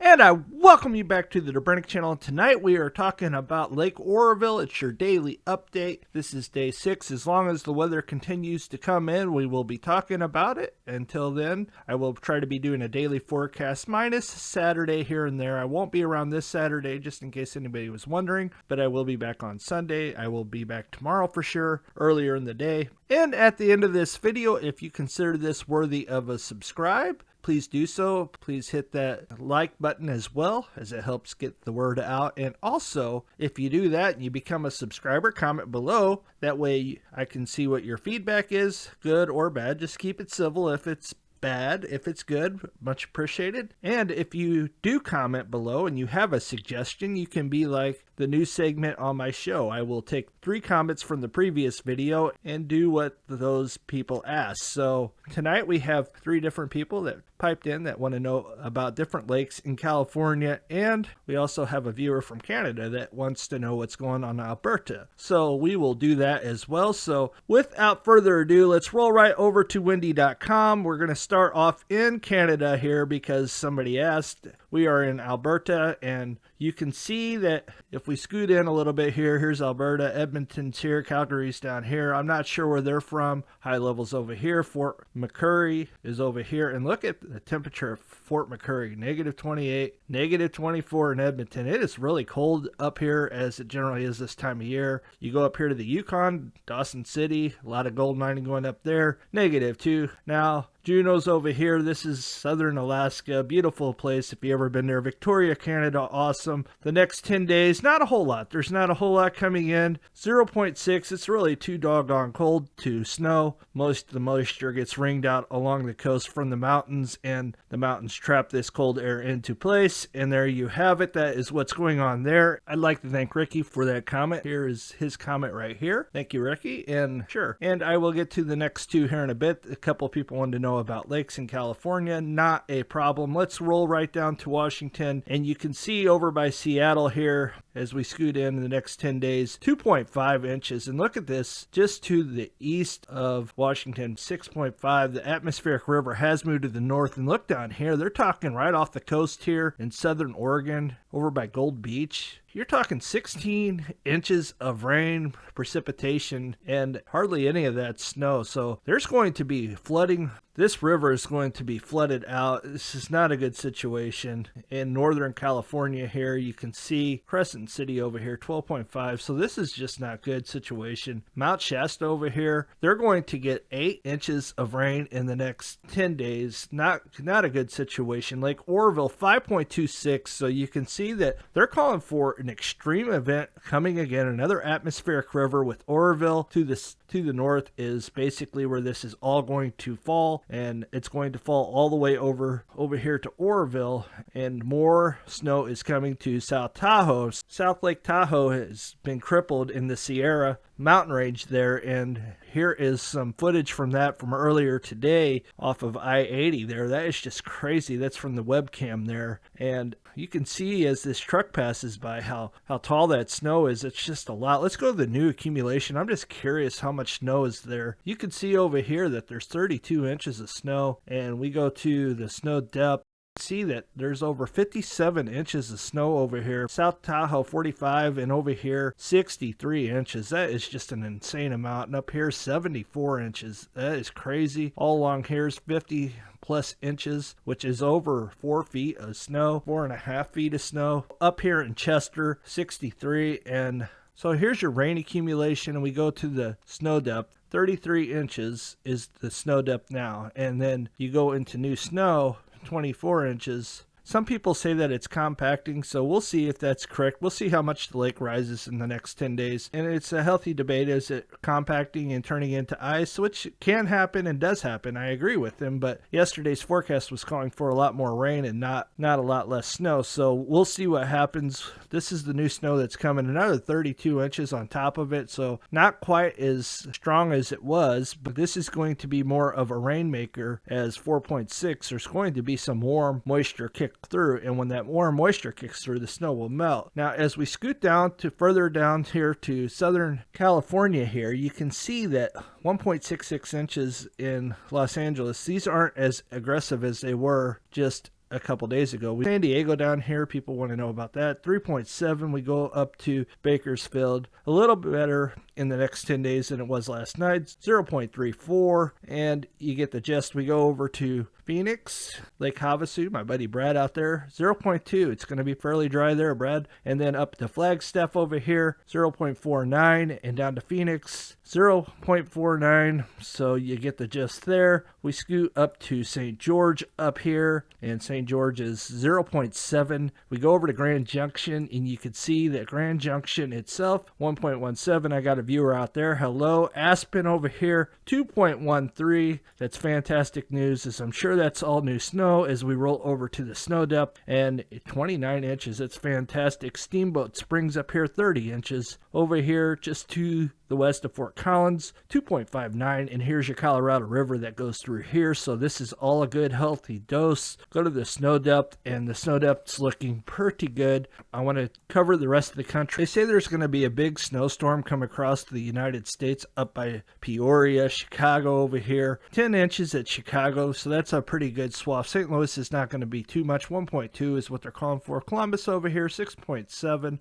And I welcome you back to the Dobrenic channel. Tonight we are talking about Lake Oroville. It's your daily update. This is day 6. As long as the weather continues to come in, we will be talking about it. Until then, I will try to be doing a daily forecast minus Saturday here and there. I won't be around this Saturday, just in case anybody was wondering, but I will be back on Sunday. I will be back tomorrow for sure, earlier in the day. And at the end of this video, if you consider this worthy of a subscribe, please do so. Please hit that like button as well, as it helps get the word out. And also, if you do that and you become a subscriber, comment below. That way I can see what your feedback is, good or bad. Just keep it civil. If it's bad, if it's good, much appreciated. And if you do comment below and you have a suggestion, you can be like the new segment on my show. I will take 3 comments from the previous video and do what those people ask. So tonight we have 3 different people that piped in that want to know about different lakes in California, and we also have a viewer from Canada that wants to know what's going on in Alberta. So we will do that as well. So without further ado, let's roll right over to windy.com. We're going to start off in Canada here because somebody asked. We are in Alberta, and you can see that if we scoot in a little bit here, here's Alberta, Edmonton's here, Calgary's down here. I'm not sure where they're from. High levels over here. Fort McMurray is over here, and look at the temperature of Fort McMurray, -28, -24 in Edmonton. It is really cold up here, as it generally is this time of year. You go up here to the Yukon, Dawson City, a lot of gold mining going up there, -2. Now, Juneau's over here. This is southern Alaska. Beautiful place if you ever been there. Victoria, Canada, awesome. The next 10 days, not a whole lot. There's not a whole lot coming in. 0.6. It's really too doggone cold to snow. Most of the moisture gets rained out along the coast from the mountains, and the mountains trap this cold air into place. And there you have it. That is what's going on there. I'd like to thank Ricky for that comment. Here is his comment right here. Thank you, Ricky. And sure. And I will get to the next 2 here in a bit. A couple people wanted to know about lakes in California. Not a problem. Let's roll right down to Washington, and you can see over by Seattle here as we scoot in the next 10 days 2.5 inches, and look at this just to the east of Washington, 6.5. The atmospheric river has moved to the north, and look down here, they're talking right off the coast here in southern Oregon over by Gold Beach. You're talking 16 inches of rain, precipitation, and hardly any of that snow. So there's going to be flooding. This river is going to be flooded out. This is not a good situation. In northern California here, you can see Crescent City over here, 12.5. So this is just not good situation. Mount Shasta over here, they're going to get 8 inches of rain in the next 10 days. Not a good situation. Lake Oroville, 5.26. So you can see that they're calling for an extreme event coming again. Another atmospheric river with Oroville to the north is basically where this is all going to fall, and it's going to fall all the way over here to Oroville, and more snow is coming to South Tahoe. South Lake Tahoe has been crippled in the Sierra mountain range there, and here is some footage from that from earlier today off of I-80 there. That is just crazy. That's from the webcam there, and you can see as this truck passes by how tall that snow is. It's just a lot. Let's go to the new accumulation. I'm just curious how much snow is there. You can see over here that there's 32 inches of snow, and we go to the snow depth. See that there's over 57 inches of snow over here. South Tahoe 45, and over here 63 inches. That is just an insane amount. And up here 74 inches. That is crazy. All along here is 50 plus inches, which is over 4 feet of snow, 4.5 feet of snow. Up here in Chester 63, and so here's your rain accumulation, and we go to the snow depth. 33 inches is the snow depth now, and then you go into new snow, 24 inches. Some people say that it's compacting, so we'll see if that's correct. We'll see how much the lake rises in the next 10 days. And it's a healthy debate. Is it compacting and turning into ice, which can happen and does happen. I agree with him, but yesterday's forecast was calling for a lot more rain and not a lot less snow. So we'll see what happens. This is the new snow that's coming, another 32 inches on top of it. So not quite as strong as it was, but this is going to be more of a rainmaker, as 4.6. There's going to be some warm moisture kick through, and when that warm moisture kicks through, the snow will melt. Now as we scoot down to further down here to Southern California here, you can see that 1.66 inches in Los Angeles. These aren't as aggressive as they were just a couple days ago. San Diego down here, people want to know about that. 3.7. We go up to Bakersfield. A little bit better in the next 10 days than it was last night. 0.34. And you get the gist. We go over to Phoenix, Lake Havasu, my buddy Brad out there, 0.2. It's going to be fairly dry there, Brad. And then up to Flagstaff over here, 0.49. And down to Phoenix, 0.49. So you get the gist there. We scoot up to St. George up here, and St. George is 0.7. We go over to Grand Junction, and you can see that Grand Junction itself, 1.17. I got a viewer out there. Hello. Aspen over here, 2.13. That's fantastic news, as I'm sure that's all new snow as we roll over to the snow depth, and 29 inches. That's fantastic. Steamboat Springs up here, 30 inches. Over here, just to the west of Fort Collins, 2.59, and here's your Colorado River that goes through here. So this is all a good healthy dose. Go to the snow depth, and the snow depth's looking pretty good. I want to cover the rest of the country. They say there's going to be a big snowstorm come across the United States up by Peoria, Chicago over here, 10 inches at Chicago, so that's a pretty good swath. St. Louis is not going to be too much. 1.2 is what they're calling for. Columbus over here, 6.7.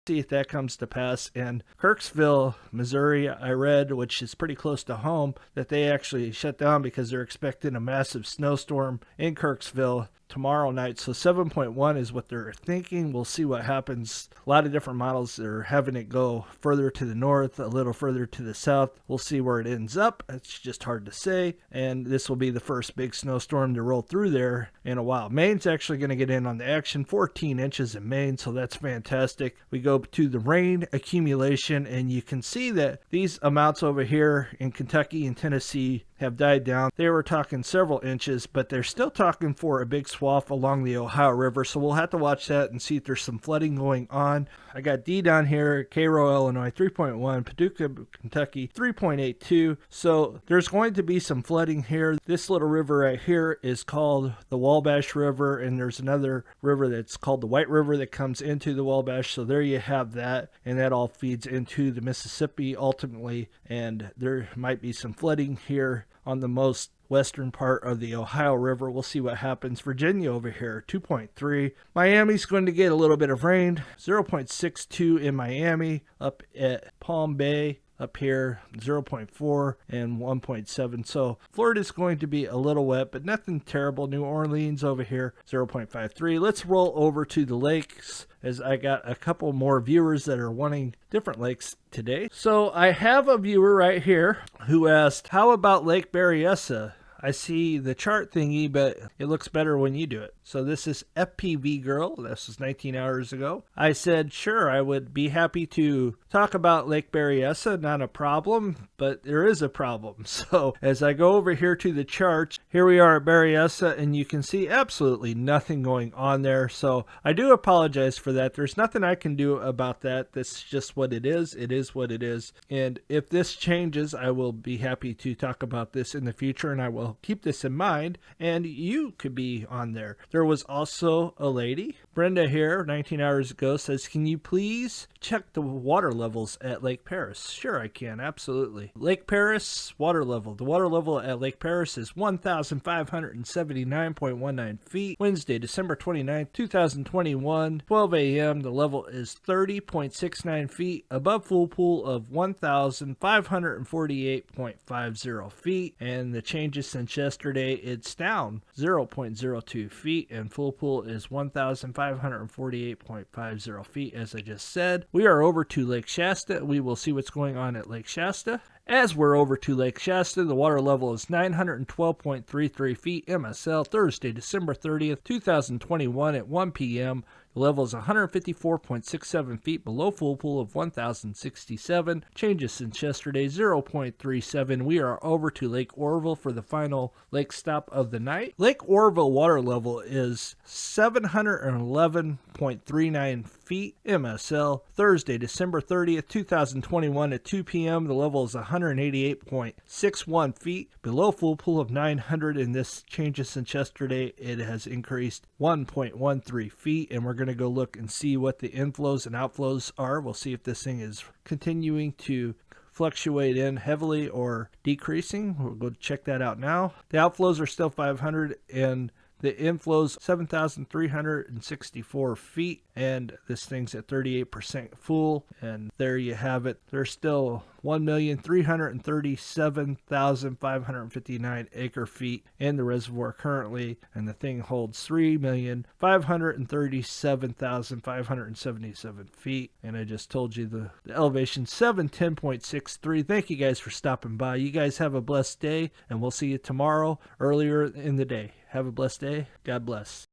See if that comes to pass. And Kirksville, Missouri, I read, which is pretty close to home, that they actually shut down because they're expecting a massive snowstorm in Kirksville tomorrow night. So 7.1 is what they're thinking. We'll see what happens. A lot of different models are having it go further to the north, a little further to the south. We'll see where it ends up. It's just hard to say. And this will be the first big snowstorm to roll through there in a while. Maine's actually going to get in on the action, 14 inches in Maine, so that's fantastic. We go to the rain accumulation, and you can see that these amounts over here in Kentucky and Tennessee have died down. They were talking several inches, but they're still talking for a big swath along the Ohio River, so we'll have to watch that and see if there's some flooding going on. I got D down here, Cairo, Illinois, 3.1, Paducah, Kentucky, 3.82, so there's going to be some flooding here. This little river right here is called the Wabash River, and there's another river that's called the White River that comes into the Wabash, so there you have that, and that all feeds into the Mississippi ultimately, and there might be some flooding here on the most western part of the Ohio River. We'll see what happens. Virginia over here, 2.3. Miami's going to get a little bit of rain, 0.62 in Miami. Up at Palm Bay, up here, 0.4 and 1.7. So Florida's going to be a little wet, but nothing terrible. New Orleans over here, 0.53. Let's roll over to the lakes, as I got a couple more viewers that are wanting different lakes today. So I have a viewer right here who asked, how about Lake Berryessa? I see the chart thingy, but it looks better when you do it. So this is FPV Girl. This was 19 hours ago. I said, sure, I would be happy to talk about Lake Berryessa. Not a problem, but there is a problem. So as I go over here to the charts, here we are at Berryessa, and you can see absolutely nothing going on there. So I do apologize for that. There's nothing I can do about that. That's just what it is. It is what it is. And if this changes, I will be happy to talk about this in the future, and I will keep this in mind, and you could be on there. There was also a lady, Brenda here, 19 hours ago, says, can you please check the water levels at Lake Paris? Sure, I can, absolutely. Lake Paris water level. The water level at Lake Paris is 1,579.19 feet. Wednesday, December 29th, 2021, 12 a.m. The level is 30.69 feet above full pool of 1,548.50 feet, and the changes since yesterday, it's down 0.02 feet, and full pool is 1,548.50 feet, as I just said. We are over to Lake Shasta. We will see what's going on at Lake Shasta. As we're over to Lake Shasta, the water level is 912.33 feet MSL, Thursday, December 30th, 2021 at 1 p.m. The level is 154.67 feet below full pool of 1,067. Changes since yesterday, 0.37. We are over to Lake Oroville for the final lake stop of the night. Lake Oroville water level is 711.39 feet MSL, Thursday, December 30th, 2021 at 2 p.m. The level is 188.61 feet below full pool of 900, and this changes since yesterday. It has increased 1.13 feet, and we're going to go look and see what the inflows and outflows are. We'll see if this thing is continuing to fluctuate in heavily or decreasing. We'll go check that out now. The outflows are still 500, and The inflows 7,364 feet, and this thing's at 38% full, and there you have it. There's still 1,337,559 acre feet in the reservoir currently, and the thing holds 3,537,577 feet. And I just told you the elevation 710.63. Thank you guys for stopping by. You guys have a blessed day, and we'll see you tomorrow earlier in the day. Have a blessed day. God bless.